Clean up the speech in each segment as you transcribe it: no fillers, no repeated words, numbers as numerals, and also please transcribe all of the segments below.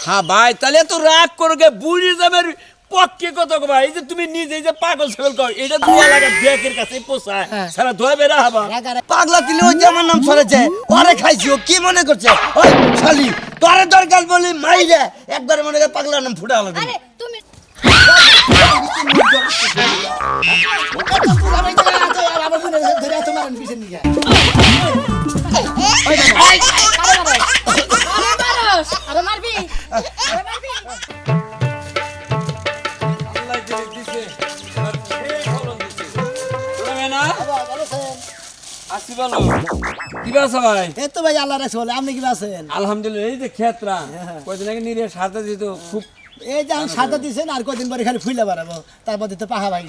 হ্যাঁ ভাই, তাহলে তো রাগ করবে বুড়ি যাবের পক্ষে কত ভাই। এই যে তুমি নিজে যে পাগল ছাগল কর, এটা দুয়া লাগা ব্যাকের কাছে পোষায় সারা ধোয়া বেরা হবা। পাগলা দিলে ওই যে আমার নাম ছড়েছে, ওরে খাইছি। ও কি মনে করছে? ওই শালি তোরে দরকার বলি মাইরে একবার মনে করে পাগলার নাম ফুটা হলো। আরে তুমি আরে মারবি আরে মারবি আল্লাহ যে দিছে আর সেই ফলন দিছে। তুমি না আসি বলো কি বাসা ভাই? এই তো ভাই আল্লাহ রাখছে বলে। আপনি কি আছেন? আলহামদুলিল্লাহ। এই যে ক্ষেত্রা কয়দিন আগে নিরে সারতে দিত খুব। এই যে আমি সাথে দিয়েছেন আর কদিন পরে খালি ফুইলে বাড়াবো, তারপর দিতে পাহা ভাই।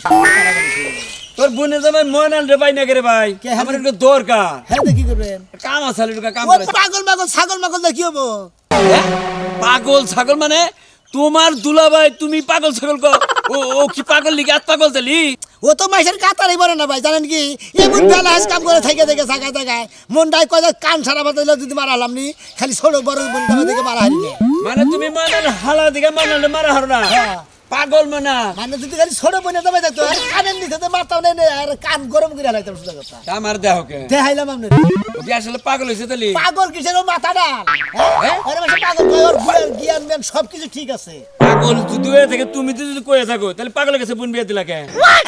তোর বোনের যাবেন ময়নাল রে ভাই না রে ভাই, কে হ্যাঁ আমার একটু দরকার হ্যাঁ কি করবেন? কাম আছে একটু কাম ওই করে। পাগল পাগল ছাগল মাগল দিয়ে কি হবো? পাগল ছাগল মানে তোমার দুলাভাই তুমি পাগল ছাগল কও। ও কি পাগল লিগে আত পাগল চলি? ও তো মাইসের কাতারই বলে না ভাই, জানেন কি? এমন বেলা হাস কাম করে থেকে থেকে জায়গায় জায়গায় মনটাই কয় কান সারা বাতাইলে যদি মারালাম নি, খালি ছোট বড় বন্ধু দিকে মারা হারিনি। মানে তুমি ময়নাল হালা দিকে ময়নাল মারা হর না পাগল মানা। মানে যদি খালি ছোট বনে যাবে দেখতো আর কানের নিচে তো মারতাম না আর কান গরম করে হালাইতাম সোজা কথা। আমার দেহকে দেখাইলাম আপনি ও কি আসলে পাগল হইছে তালি? পাগল কিসের ও মাথা ডাল? হ্যাঁ আরে মাসে পাগল কয় ওর জ্ঞান জ্ঞান সবকিছু ঠিক আছে। পাগল যদি হয়ে থাকে তুমি যদি কয়ে থাকো তাহলে পাগলের কাছে বোন বিয়ে দিলা কে?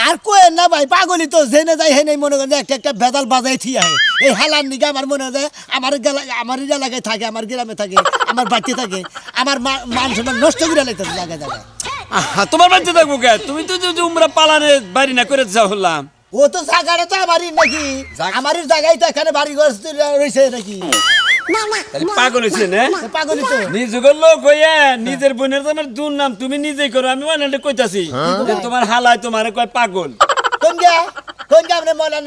আর কয়েন না ভাই, পাগলই তো জেনে যায় হেনে মনে করেন একটা একটা বেদাল বাজাই থি আহে। এই হালার নিগে আমার মনে হয় আমার এলাকায় থাকে, আমার গ্রামে থাকে, আমার বাড়িতে থাকে, আমার মান সম্মান নষ্ট করে লাগতেছে জায়গায় জায়গায়। তোমার বাড়িতে থাকবো কে? তুমি তো যদি উমরা পালানে বাড়ি না করে যাও হলাম। ও তো জায়গাটা তো আমারই নাকি, আমারই জায়গায় তো এখানে বাড়ি ঘর রয়েছে নাকি। তাহলে পাগল হইছে না? পাগলই তো নিজের লোক হইয়া নিজের বোনের তোমার দুর্নাম তুমি নিজেই করো। আমি মানে কইতাছি যে তোমার হালাই তোমার কয় পাগল। কোন গা আপনি মনে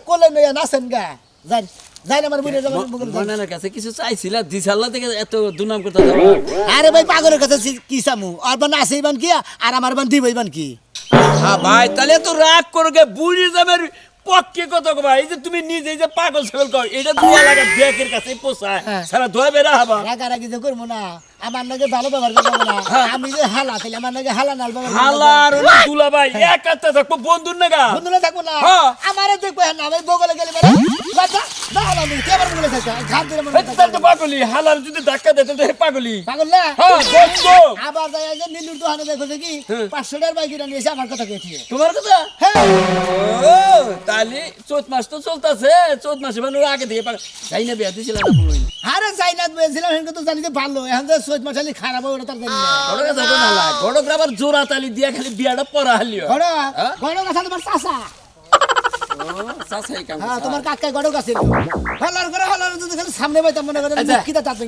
কোলে নইয়া নাচেন গা জান জান আমার বোনের যাবেন। ময়নালের কাছে কিছু চাইছিলা দিশাল্লা থেকে এত দুর্নাম করতে যাবো? আরে ভাই পাগলের কাছে কি চামু? আর বান আছে ইবান কি আর আমার বান দিব ইবান কি? হ্যাঁ ভাই, তাহলে তো রাগ করবে বুড়ি যাবের পক্ষে কত ভাই। এই যে তুমি নিজে যে পাগল ছাগল কর, এটা দুয়া লাগা ব্যাকের কাছে পোষায় সারা ধোয়া বেরা হবা। রাগারাগি যে করবো না, আমার নাকি ভালো ব্যবহার করবো না। আমি যে হালা তাহলে আমার নাকি হালা নাল ব্যবহার হালার দুলা ভাই এক আত্মা থাকবো বন্ধুর নাগা বন্ধুরা থাকবো না। হ্যাঁ। আমারে দেখবো না, আমি বগলে গেলে বাচ্চা না আমি কেমন বলে থাকছে ঘাট দিলে মনে তাহলে তো পাগলি। হালার যদি ধাক্কা দেয় তাহলে তো পাগলি। পাগল না। হ্যাঁ বন্ধু আবার যাই যে নীলুর দোকানে দেখো যে কি 500 টাকার বাইক কিনে নিয়েছে আমার কথা কেটে। তোমার কথা? হ্যাঁ ও তাহলে চৈত মাস তো চলতেছে, চৈত মাসে মানে আগে থেকে তাই না বিয়া দিছিল না বলুন। আরে যাই না বলেছিলাম এখন তো জানি যে ভালো, এখন যে চৈত মাসালি খারাপ হয় ওটা তার জানি না। ঘটক যাবো না লাগ ঘটক আবার জোড়া তালি দিয়া খালি বিয়াটা পড়া হালিও। গড়ক আছে তোমার চাচা। সাসাই কাম হ্যাঁ তোমার কাকাই গড়ক আছে। হলার করে হলার যদি খালি সামনে পাইতাম মনে করেন আচ্ছা। কিটা তাতে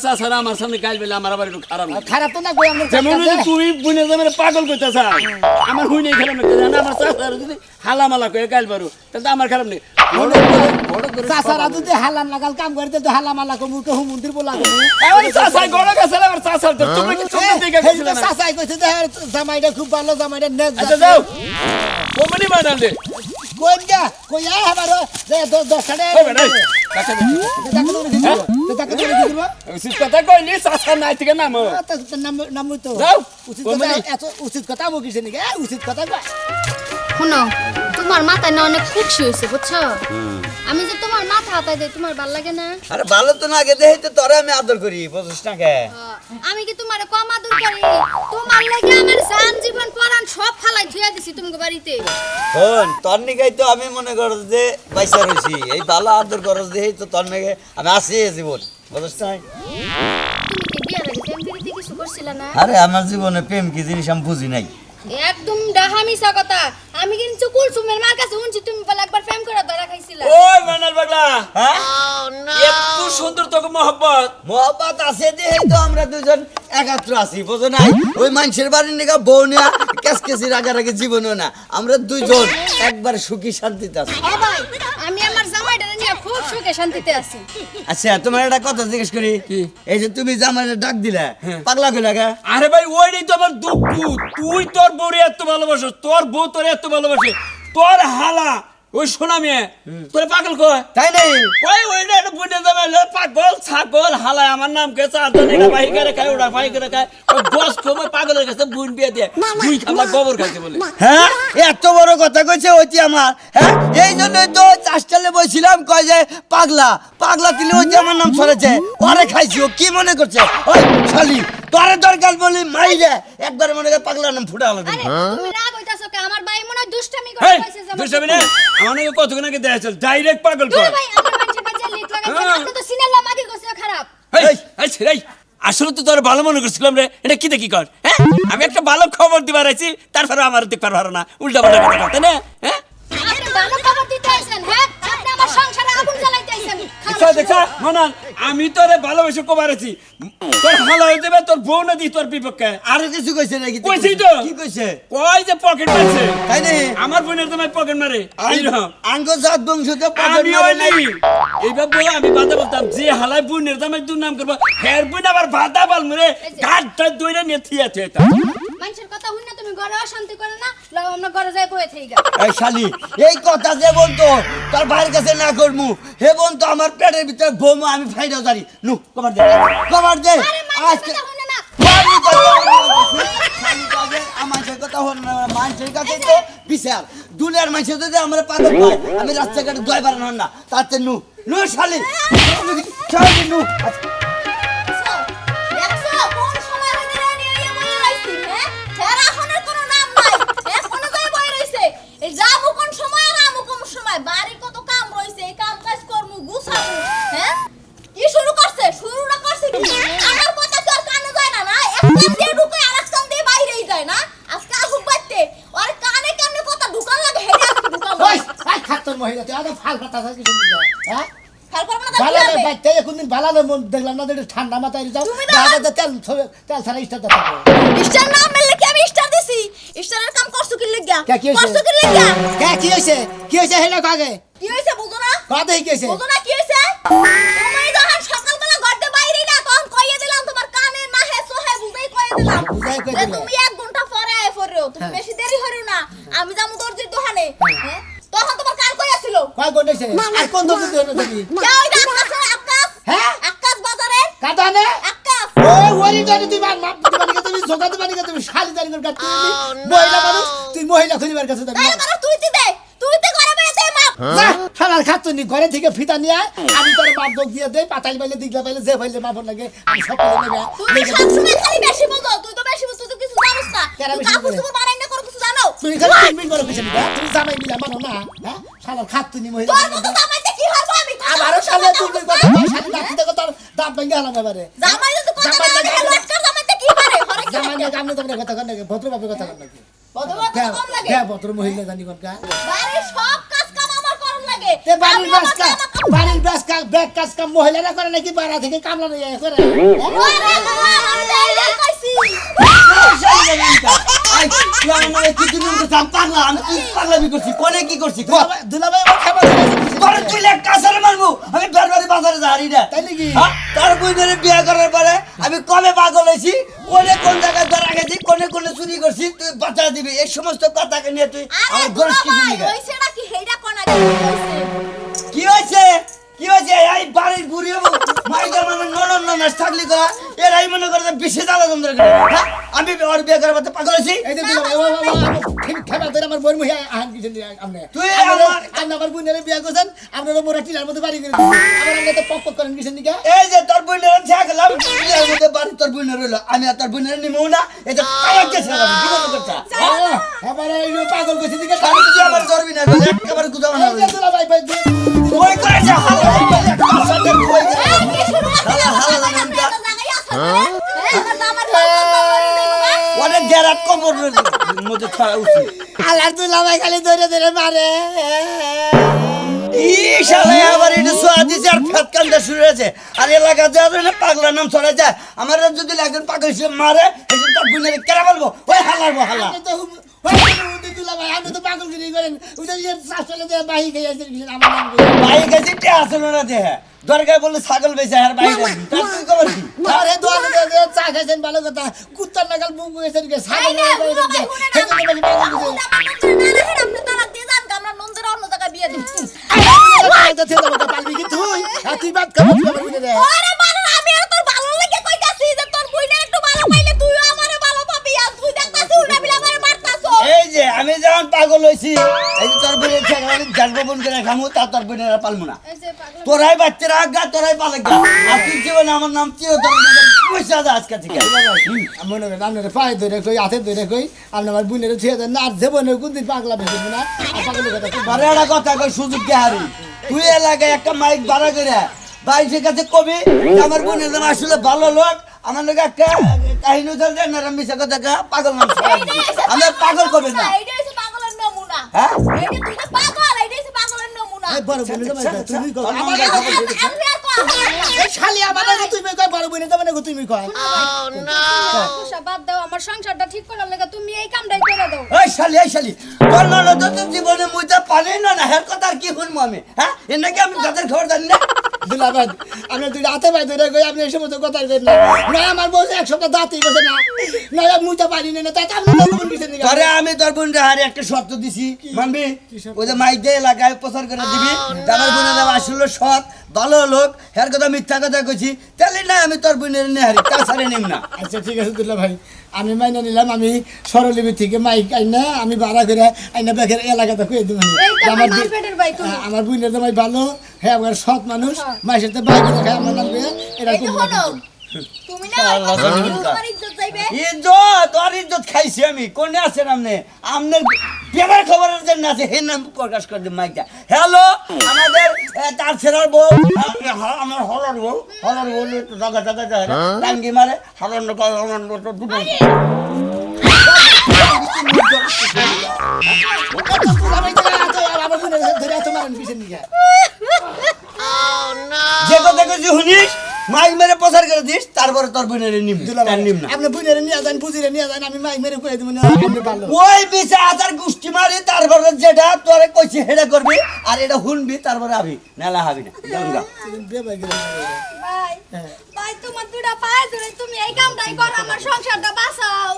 সাসারা আমার সামনে গাইল বেলে আমার আবার একটু খারাপ লাগে। খারাপ তো না কই আমরা যেমন তুই বুনে যাবে পাগল কইতাছ আমার হুই নেই খারাপ লাগতে জানা। আমার চাচারা যদি হালামালা কয়ে গাইল পারু তাহলে তো আমার খারাপ নেই। চাচারা যদি হালান লাগাল কাম করে তো হালা মালা কো মুখে হুমন্দির বলা গো। আমার চাচাই গড়া গেছে আমার চাচার তো তুমি কি ছোট দিকে গেছিলে না? চাচাই কইছে যে জামাইটা খুব ভালো, জামাইটা নেক। আচ্ছা যাও কোমনি বানালে কোন গা কইয়া আমার যে 10 টাকা হবে নাই কাছে টাকা তো দিছি তো টাকা তো দিছি উচিত কথা কইলি চাচা নাই থেকে নাম নাম তো যাও উচিত কথা এত উচিত কথা মো কিছে নাকি উচিত কথা কয়। শুনো, তোমার মাথায় না অনেক খুশি হয়েছে বুঝছো? আমি যে তোমার মাথা হাতাই দেই তোমার ভাল লাগে না? আরে ভালো তো না আগে দেই তো তোরে আমি আদর করি 25 টাকা। আমি কি তোমারে কম আদর করি? তোমার লাগে আমার জান জীবন পরাণ সব ফালাই ধুইয়া দিছি তোমাকে বাড়িতে। শোন তোর নিগাই তো আমি মনে কর যে পয়সা রইছি এই ভালো আদর করস দেই তো তোর নিগে আমি আছি জীবন বুঝছ না? তুমি কি বিয়ার আগে প্রেম প্রীতি কিছু করছিলা না? আরে আমার জীবনে প্রেম কি জিনিস আমি বুঝি নাই। একদম ডাহা মিছা কথা। আমি কিন্তু কুলসুমের মার কাছে শুনছি তুমি বলে একবার প্রেম করে ধরা খাইছিলা। ওই মানাল পাগলা হ্যাঁ এত সুন্দর তোকে মোহব্বত মোহব্বত আছে দেই তো আমরা দুজন একাত্র আছি বুঝো না? ওই মানুষের বাড়ির নিগা বউ নিয়া কেসকেসি রাগারাগি জীবনও না, আমরা দুইজন একবার সুখী শান্তিতে আছি। এ ভাই, আমি আমার জামাইটা নিয়ে খুব সুখে শান্তিতে আছি। আচ্ছা তোমার একটা কথা জিজ্ঞেস করি, এই যে তুমি জামাইরে ডাক দিলা পাগলা কইলা কে? আরে ভাই ওইটাই তো আমার দুঃখ। তুই তোর বউরে এত ভালোবাসো, তোর বউ তোর এত ভালোবাসে, তোর হালা ওই শোনা মেয়ে তোরে পাগল কয় তাই নাই কই ওইটা একটা বুঝে যাবে পাগল ছাগল হালায় আমার নাম কে চাদন এটা বাহি করে খায় ওটা বাহি করে খায় ওই বস কমে পাগলের কাছে বুন বিয়ে দিয়ে দুই খামলা গোবর খাইছে বলে হ্যাঁ এত বড় কথা কইছে ওইটি আমার হ্যাঁ এই জন্যই তো চাষটালে বলছিলাম কয় যে পাগলা পাগলা দিলে ওইটি আমার নাম ছড়েছে ওরে খাইছি ও কি মনে করছে ওই শালি তোরে দরকার বলি মাইরে একবার মনে করে পাগলা নাম ফুটা হলো আরে তুমি রাগ হইতাছো কে আমার ভাই মনে হয় দুষ্টামি করে হেই কইছে যে আমার দুষ্টামি না আমাকে কতক্ষণ আগে দেখাচ্ছিল ডাইরেক্ট পাগল তুই কয় ভাই আমার মানুষের কাছে লিট লাগাই হ্যাঁ। আপনি তো সিনেলা মাগি গোছে খারাপ হেই এই ছেড়াই আসলে তো তোর ভালো মনে করছিলাম রে এটা কি দেখি কর হ্যাঁ আমি একটা ভালো খবর দিবার আইছি তারপরে আমার দেখতে পারো না উল্টা পাল্টা কথা কর, তাই না হ্যাঁ আপনি ভালো খবর দিতে আইছেন হ্যাঁ আপনি আমার সংসারে আগুন জ্বালাইতে আইছেন দেখছা মনান আমি তোরে ভালোবেসে কবার আছি তোর ভালো হয়ে যাবে তোর বউ না দি তোর বিপক্ষে আরো কিছু কইছে নাকি কইছি তো। কি কইছে কই যে পকেট মারছে তাই না আমার বোনের তোমায় পকেট মারে এইরকম আঙ্গ জাত বংশতে পকেট আমি মারে ওই নেই এইবার বলে আমি বাধা বলতাম যে হালাই বোনের দামে দুর্নাম করবো হের বোন আবার বাধা বল মরে ঘাটটা দইরা নিয়ে থিয়া থিয়া মানুষের কথা শুন না তুমি ঘরে অশান্তি করে না লাও আমরা ঘরে যাই বয়ে থেকে গা এই শালি এই কথা যে বলতো তোর ভাইয়ের কাছে না করমু হে বলতো আমার পেটের ভিতরে বোমা আমি ফাইডাও জানি নু কবার দে আরে মানুষের কথা শুনে না মানুষের কথা হন না মানুষের কাছে তো বিশাল দুনিয়ার মানুষের যদি আমরা পাগল পাই আমি রাস্তাঘাটে দয় বাড়ানো হন না তাতে নু নু শালি শালি নু দেখছো কোন সময় হইতে রানি হইয়া বয়ে রাইছি হ্যাঁ হেরা এখনের কোনো নাম নাই এখনো যাই বয়ে রইছে এই যাবো কোন সময় আর আমু কোন সময় বাড়ি কত কাম রইছে এই কাম কাজ করমু গুছামু হ্যাঁ কি শুরু করছে শুরুটা করছে কি আমার কথা তো আর কানে যায় না না এক কান দিয়ে ঢুকে আরেক কান দিয়ে বাইরেই যায় না আজকে আসুক বাইতে আর কানে কানে কথা ঢুকান লাগে হেডে আজকে ঢুকাবো ওই আই খাতর মহিলা তুই আদা ফাল ফাটা থাকি শুনি হ্যাঁ খেয়াল করবো না ভালো কি রে হবে বাইতে কোনদিন ভালো রে মন দেখলাম না যে ঠান্ডা মাথায় যাও তুমি না- দাদা তেল তেল ছাড়া ইস্টার দাও স্টার নাম মেললে কি আমি স্টার দিছি স্টারের কাম করছো কি লাগিয়া কে কি হইছে? করছো কি লাগিয়া কে কি হইছে হেলা কাগে কি হইছে বুঝো না কথা কি হইছে বুঝো না কি হইছে তুমি যখন সকালবেলা ঘরতে বাইরে না তখন কইয়ে দিলাম তোমার কানে না হে সোহে বুঝাই কইয়ে দিলাম বুঝাই কইয়ে যে দিলে। তুমি 1 ঘন্টা পরে আয় পড়ো তুমি হ্যাঁ। বেশি দেরি হরিও না আমি যামু দর্জির দোকানে হ্যাঁ তখন তোমার কান কই আছিল কয় কোন হইছে আর কোন দোকান তুই না তুমি কে ওই আকাশ হ্যাঁ? আকাশ বাজারে কাটা নে আকাশ ও ওরি জানি তুই মাপ দিতে পারি তুমি জোগাতে পারি তুমি শালি জানি করে কাটতে মহিলা মানুষ তুই মহিলা খুঁজিবার কাছে যাবি তাই মানে তুই তে ঘরে বেড়াতে মাপ না শালার খাচ্ছ নি ঘরে থেকে ফিতা নিয়ে আয়, আমি তোর মাপ দোক দিয়ে দেই পাতাল পাইলে দিগলা পাইলে যে পাইলে মাপন লাগে আমি সব করে নেবে তুই সবসময় খালি বেশি বলতো তুই তো বেশি বলতো তুই তো কিছু জানিস না কেন তুই বেশি কাপড় বলে? চোপড় বানাই না করে কিছু জানো তুই খালি তিন মিনিট করে কিছু নিবা তুমি জামাই মিলা মানো না হ্যাঁ শালার খাচ্ছ নি মহিলা তোর মতো জামাইতে কি হবে আমি আবারও শালা তুই কই কথা কই শালি নাতি দেখো তোর দাঁত ভেঙে গেলাম এবারে জামাই যদি কথা জামাই না লাগে লাগে লটকার জামাইতে কি পারে হরে কি জামাই লাগে আমি তোমরা কথা কর নাকি ভদ্রভাবে কথা কর নাকি ভদ্রভাবে হ্যাঁ কম লাগে হ্যাঁ ভদ্র মহিলা জানি কোন কা বাড়ির সব কাজ কাম আমার করন লাগে তে বাড়ির আমি বাস আমার কাজ জামা কাপড়- বাড়ির বাস কাজ ব্যাগ কাজ কাম মহিলারা করে নাকি বাড়া থেকে কামলা নিয়ে করে ওরে বাবা, আমি তো এইটাই কইছি। পাগলামি করছি কোনে কি করছি দুলাভাই আমার খাবার পরে তুই লেখ কাছারে মারবো আমি বারবারই বাজারে যাই না তাই নাকি তার বইনের বিয়ে করার পরে আমি কবে পাগল হয়েছি কোনে কোন জায়গায় ধরা গেছি কোনে কোনে চুরি করছি তুই বাঁচা দিবি এই সমস্ত কথাকে নিয়ে তুই আরে আমার গরস দুলা কিছু ভাই, নিগা হইছে নাকি হেইডা কোন আগে হইছে? কি হয়েছে কি হয়েছে এই বাড়ির বুড়ি মাইকার মানে ননন ননাস থাকলি করা এরাই মনে করে যে বিশে জ্বালা যন্ত্র করে হ্যাঁ? আমি ওর বিয়ে করার পথে পাগল হয়েছি এই যে দুলাভাই ও খেবা ধরে আমার বোন মহিলা আহান কিছু নিয়ে আমনে তুই আপনি আমার বোনের বিয়ে করছেন আপনারা মোরা টিলার মধ্যে বাড়ি করে দিচ্ছেন আবার আমরা তো পক পক করেন কিছু নিকা এই যে তোর বোনের ঠেকলাম বিয়ের মধ্যে বাড়ি তোর বোনের রইলো আমি আর তোর বোনের নিমু না এটা কামার গেছে আমি বিপদ করতে এবারে এই যে পাগল কইছে দিকে আমি তুই আমার ধরবি না একেবারে গুজাবো না এই যে দুলাভাই ভাই ওই করেছে হালা সাথে কই এই, কি শুরু করছিস? হালা হালা আমার জানেন জামাই তো জাগাই আছে, হ্যাঁ? আমার জামার বউ দেখবা? অনেক গেরাত কবর মধ্যে ছাড়া উচিত আল্লাহ দুলাভাই খালি ধরে ধরে মারে শালা আবার এটা সোয়া দিছে আর ফেত কান্দা শুরু হয়েছে আর এলাকা যাদের না পাগলা নাম ছড়াই যায় আমার যদি একজন পাগল সে মারে এসে তার বোনের কেরা বলবো ওই হালারবো হালা আপনি তো দুলাভাই আপনি তো পাগল গিরি করেন ওই যে শাসলে দিয়ে বাহি খেয়ে আসছেন আমার নাম করে ভাই গেছে তে আসলো না দেহে দরকার বলে ছাগল বেচে আর ভাই তার তুই খবর কি আরে দোয়ালে দিয়ে চা খাইছেন ভালো কথা কুত্তার নাগাল মুখ গেছেন কে এই ছাগল না, করে বুড়ো ভাই, দেন শুনে না, হেতু বেশি পাগল গিরি আমার নন্দরে না রাখেন, আপনি তালাক দিয়ে যান, আমরা নন্দরে অন্য জায়গায় বিয়ে তুই বাদ খাবো তুই আমার বুঝে রে ওরে বানর আমি আর তোর ভালো লাগে কইতাছি যে তোর বুইনের একটু ভালো পাইলে তুইও আমারে ভালো পাবি আর তুই দেখতাছিস উল্টা বিলা করে মারতাছো এই যে আমি যখন পাগল হইছি এই যে তোর বোনের ছেলে জন্মগ্রহণ করে খামু তা তোর বোনেরা পালমু না এই যে পাগল তোরাই বাচ্চারা আগা তোরাই পালে গা আর তুই জীবনে আমার নাম চিও তোর পয়সা দা আজকে থেকে মনে করেন আপনার পায়ে ধরে কই হাতে ধরে কই আপনি আমার বুনের ছুঁয়ে দেন না আর জীবনে কোনদিন পাগলা বেশি না আর পাগলের কথা খুব আরে একটা কথা কই সুযোগ কে হারি তুই এলাকায় একটা মাইক ভাড়া করে বাইশের কাছে কবি যে আমার বোনের নাম আসলে ভালো লোক আমার লোক একটা কাহিনী চলছে না মিশা কথা পাগল নাম আমরা পাগল কবে না এইটা হইছে পাগলের নমুনা হ্যাঁ? এইটা তুই তো পাগল এইটা হইছে পাগলের নমুনা এই বড় বোনের জামাই তুমি কই আমার আমি আর কই এই শালি আমার আগে তুই কই বড় বোনের জামাই তুমি কই কুসা বাদ দাও আমার সংসারটা ঠিক করার লাগা তুমি এই কামটাই করে দাও এই শালি তোর ননদ তো জীবনে মুইতে পানি না হের কথা আর কি শুনবো আমি হ্যাঁ এর নাকি আমি যাদের খবর জানি না দুলাবাদ আপনি দুই হাতে পায়ে ধরে কই আপনি এই সমস্ত কথা কই না না আমার বউ এক সপ্তাহ দাঁতই গেছে না না মুইটা পারি না তাই আপনি কোন কিছু নেই তোরে আমি তোর বোনটা হারে একটা শর্ত দিছি মানবি ওই যে মাইক দিয়ে এলাকায় প্রচার করে দিবি যে আমার বোনের নাম আসলে সৎ ভালো লোক হের কথা মিথ্যা কথা কইছি তাহলে না আমি তোর বোনের নিয়ে হারি তাছাড়া নিম না আচ্ছা ঠিক আছে দুলা ভাই আমি মাইনা নিলাম আমি সরলিপি থেকে মাইক আইনা আমি ভাড়া করে আইনা বেকের এলাকাতে কই দিব এই তো আমার মারপেটের ভাই তুমি আমার বুনের জামাই ভালো হ্যাঁ আমার সৎ মানুষ মায়ের সাথে বাইরে দেখা আমার নাম করে এই এরকম তো হলো তুমি না আল্লাহ জানে না। তোমার ইজ্জত যাইবে ইজ্জত তোর ইজ্জত খাইছি আমি কোনে আছেন আপনি আপনার পেপার খবরের জন্য আছে হে নাম প্রকাশ করে দিন মাইকটা হ্যালো আমাদের তার ছেড়ার বউ আমার হলর বউ একটু জায়গা যায় টাঙ্গি মারে হলর দুটো আমার বুনের ধরে এত মারেন পিছন দিকে যে কথা কইছি শুনিস মাইক মেরে প্রচার করে দিস তারপরে তোর বোনের নিম তার নিম না আপনি বুনের নিয়ে যান পুজিরে নিয়ে যান আমি মাইক মেরে কই দিব না আপনি ভালো ওই বিছে আধার গুষ্টি মারি তারপরে যেটা তোরে কইছি হেডা করবি আর এটা শুনবি তারপরে আবি নালা হাবি না গঙ্গা বেবাই গেল ভাই ভাই তোমার দুইটা পায়ে ধরে তুমি এই কামটাই করো আমার সংসারটা বাঁচাও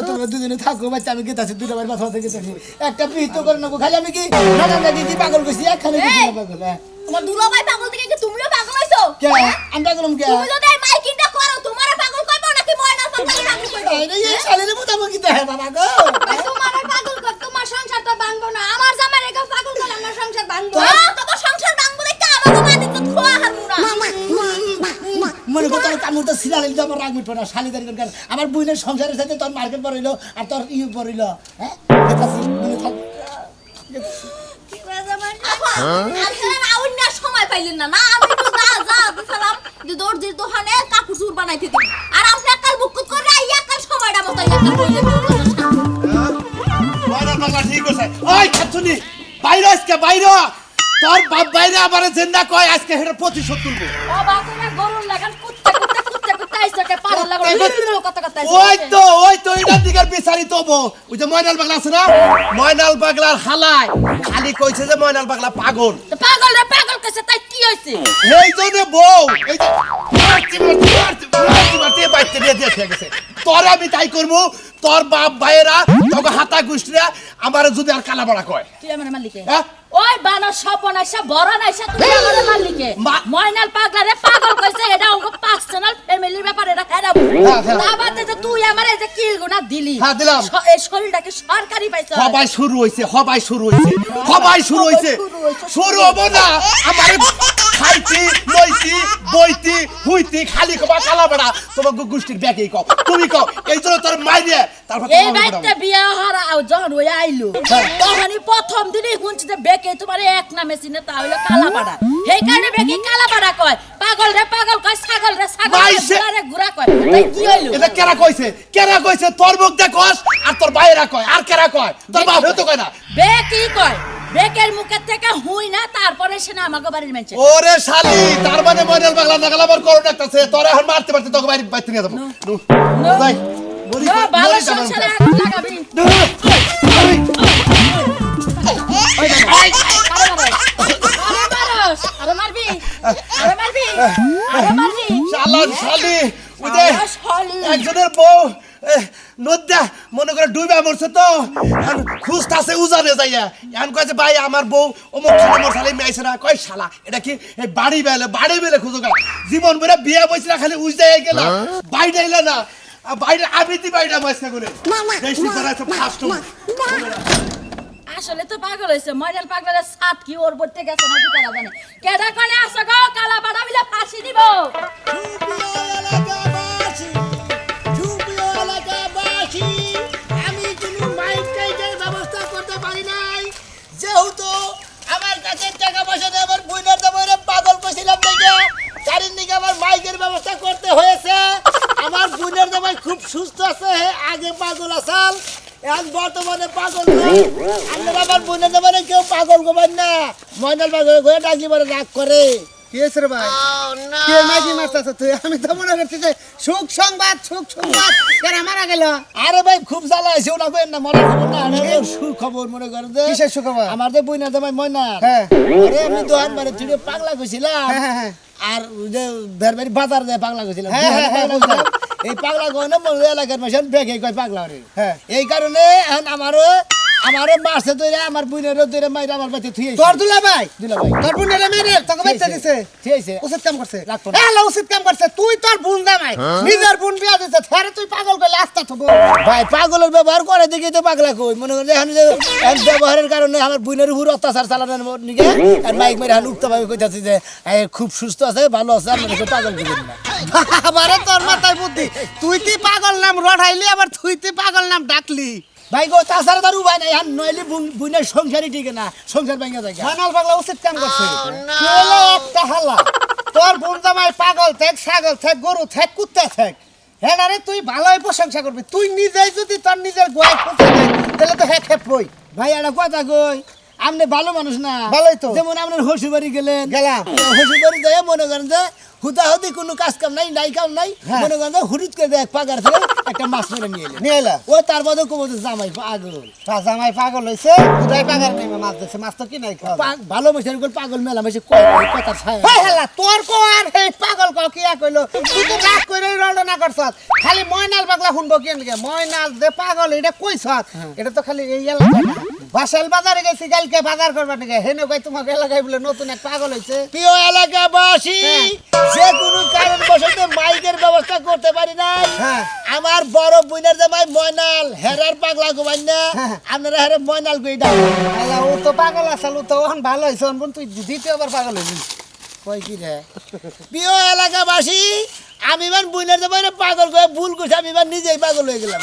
তোমরা দুজনে থাকো বাচ্চা আমি গেতাছি দুইটা বার কথা থেকে গেতাছি একটা পিহিত করে নেবো খালি আমি কি না না কি পাগল কইছি একখানে কি পাগল হ্যাঁ তোমার দুলাভাই পাগল থেকে কি তুমিও পাগল হইছো কে আমি পাগলম কে তুমি যদি এই মাইকিংটা করো তোমারে পাগল কইবো নাকি ময়না পাগল কইবো এই শালের মুতাবো কি দেয় বাবা গো তোমারে পাগল কর তোমার সংসারটা ভাঙবো না আমার জামাই রেখা পাগল করে আমার সংসার ভাঙবো তোমার সংসার ভাঙবো দেখে আমাকে বাড়ি তো খোয়া হারবো না মনে করতে কামড় তো সিলা লাগলে আমার রাগ মিটবো না শালিদারি করে আমার বুইনের সংসারের সাথে তোর মার্কেট পড়ইলো আর তোর পড়ইলো হ্যাঁ গেতাছি মনে থাক সময় পাইলেন না না আমি তো যা দিছিলাম যে দর্জির দোকানে কাপড় চুর বানাইতে দিই আর আপনি কাল বুকুত করে আইয়া কাল সময়টা মতো একটা কইলে ময়না পাগলা ঠিক আছে ওই খাচ্ছুনি বাইরে আজকে বাইরে তোর বাপ বাইরে আবার জিন্দা কয় আজকে হের প্রতিশোধ তুলবো ও বাকুরা গরুর লাগান কুত্তে আইছে কে পাগল লাগা কথা ওই তো এটার দিকের বিচারি তবো ওই যে ময়নাল পাগলা আছে না ময়নাল পাগলার হালায় খালি কইছে যে ময়নাল পাগলা পাগল পাগল রে পাগল কইছে তাই কি হইছে এই জন্য বউ এই যে মারতে বাইতে দিয়ে গেছে তোর আমি তাই করবো তোর বাপ ভাইয়েরা তোকে হাতা গুষ্টিরা আমার যদি আর কালা বড়া কয় তুই আমার মালিকে হ্যাঁ ওই বানর সপনাইসা বড় নাইসা তুই আমার মালিকে মা- ময়নাল পাগলা রে পাগল কইছে এটা ওগো পার্সোনাল ফ্যামিলির ব্যাপার এটা হেরা হ্যাঁ। না বাদে যে তুই আমার এই যে কিল গুনা দিলি হ্যাঁ, দিলাম। এই শরীরটাকে সরকারি পাইছ সবাই শুরু হইছে শুরু হবো না আমার খাইতি লইতি বইতি হুইতি খালি কবা কালা বেড়া তোমার গোষ্ঠীর ব্যাগে কও তুমি কও এই জন্য তোর মাইরে তারপর এই বাইতে বিয়া হারা যখন ওই আইলো তখনই প্রথম দিনই শুনছি যে বেকে তোমার এক নামে চিনে তা হইলো কালাপাড়া সেই কারণে বেকে কালাপাড়া কয় পাগল রে পাগল কয় ছাগল রে ছাগল মাইসে- রে ঘুরা কয় তাই কি হইলো এটা কেরা কইছে তোর মুখ দেখস আর তোর বাইরা কয় আর কেরা কয় তোর বাপ তো কয় না বে কি কয় বেকের মুখের থেকে হুই না তারপরে সে না আমাকে বাড়ির মেনছে ওরে শালি তার মানে ময়নাল পাগলা নাগাল আবার করো ডাকতেছে তোর এখন মারতে তোকে বাইরে নিয়ে যাবো যাই বলি ভালো সংসারে আগুন লাগাবি আরে মারবি শালি ওই যে আরে শালি। একজনের বউ নদ্যা মনে করে ডুবে মরছে তো খুঁজতাছে উজানে যাইয়া এখন কয়েছে ভাই আমার বউ অমুক খানে মশালে মেয়েছে না কয় শালা এটা কি এই বাড়ি বেলে খুঁজো গা জীবন বেড়ে বিয়ে বসে না খালি উজাই গেল বাইরে এলে না বাইরে আবৃত্তি বাইরে বসে করে বেশি করা তো ফাস্ট আসলে তো পাগল হয়েছে ময়নাল পাগলের সাত কি ওর বলতে গেছে না কি করা জানে কেডা কোনে আসো গো কালা বাড়া মিলে ফাঁসি দিব আমি কোনো মাইক টাইকের ব্যবস্থা করতে পারি নাই যেহেতু আমার কাছে টাকা পয়সা দিয়ে আমার বোনের দামে পাগল কইছিলাম দেখে তারির দিকে আমার মাইকের ব্যবস্থা করতে হয়েছে আমার বোনের দামে খুব সুস্থ আছে আগে পাগল আসাল এখন বর্তমানে পাগল নয় আপনারা আমার বোনের দামে কেউ পাগল গোবেন না ময়নাল পাগল ঘরে ডাকলি পরে রাগ করে কি হয়েছে রে ভাই কে মাইকি মারতাছ তুই আমি তো মনে করছি যে সুখ সংবাদ কেন মারা গেল আরে ভাই খুব জ্বালা আছে ওনা কইেন না মনে খবর না আরে সুখবর মনে করেন যে কিসের সুখবর? আমার যে বইনা জামাই ময়না হ্যাঁ। আরে আমি দোকান বাড়ি ছিড়ে পাগলা কইছিলাম হ্যাঁ। আর ওই যে বেরবাড়ি বাজার যায় পাগলা কইছিলাম হ্যাঁ, দুহান হ্যাঁ, পাগলা কইছিলাম। এই পাগলা কইনা মোর এলাকার মানুষ বেগে কয় পাগলা রে হ্যাঁ। এই কারণে এখন আমারও মারছে দইরা আমার বুইনেরও দইরা মাইরা আমার বাড়িতে থুই তোর দুলা ভাই দুলাভাই তোর বোনের মেরে তোকে বাচ্চা দিছে ঠিক আছে উচিত কাম করছে রাখতো না। হ্যালো উচিত কাম করছে তুই তোর বোন দামাই নিজের বোন বিয়া দিছে ফেরে তুই পাগল করলে আস্তা থবো ভাই পাগলের ব্যবহার করে দেখি তো পাগলা কই মনে করেন এখন যে এখন ব্যবহারের কারণে আমার বোনের উপর অত্যাচার চালানোর নিকে আর মাইক মেরে এখন উক্ত ভাবে কইতাছি যে খুব সুস্থ আছে ভালো আছে আপনাকে পাগল করেন না আবারে তোর মাথায় বুদ্ধি তুই তুই পাগল নাম রড়াইলি আবার তুই তুই পাগল নাম ডাকলি ভাই গো তাছাড়া তার উপায় নাই এখন নইলে বোনের সংসারই ঠিক না সংসার ভাঙা যায় মানাল পাগলা উচিত কাম করছে কেলে একটা হালা তোর বোন জামাই পাগল থাক ছাগল থাক গরু থাক কুত্তা থাক হ্যাঁ রে তুই ভালোই প্রশংসা করবি তুই নিজেই যদি তোর নিজের গোয়াই খুঁজে দেয় তাহলে তো হ্যাঁ খেপই ভাই একটা কথা কই আপনি ভালো মানুষ না ভালোই তো। যেমন আপনার শ্বশুর বাড়ি গেলেন গেলাম। শ্বশুর বাড়ি যাই মনে করেন যে হুতাহুতি কোনো কাজ কাম নাই কাম নাই হ্যাঁ। মনে করেন যে হুড়িত করে দেয় এক পাগার থেকে একটা মাছ মেরে নিয়ে এলেন নিয়ে এলা ও তার বাদেও কবো যে জামাই পাগল জামাই পাগল হয়েছে উদয় পাগল নেই মাছ দিচ্ছে মাছ তো কি নাই খাওয়া ভালো মেশে পাগল মেলা মেশে কয় কথা ছায় হেই হেলা তোর কো আর এই পাগল কও কি কইলো তুই তো রাগ কইরে রড়না করছস খালি ময়নাল পাগলা শুনবো কি এনকে ময়নাল যে পাগল এটা কইছস এটা তো খালি এই এলাকা না বাসাল বাজারে গেছি কালকে বাজার করবা নাকি হেনে কই তোমার এলাকায় বলে নতুন এক পাগল হইছে প্রিয় এলাকাবাসী যে কোনো কারণবশত মাইকের ব্যবস্থা করতে পারি নাই হ্যাঁ। আমার বড় বোনের জামাই ময়নাল হেরার পাগলা গোবাই না আপনারা হেরে ময়নাল কই দাও হেলা ও তো পাগল আসল ও তো এখন ভালো হইছে বোন তুই দ্বিতীয়বার পাগল হইলি কই কি রে প্রিয় এলাকাবাসী আমি বোনের জামাই পাগল কয়ে ভুল করছি আমি নিজেই পাগল হয়ে গেলাম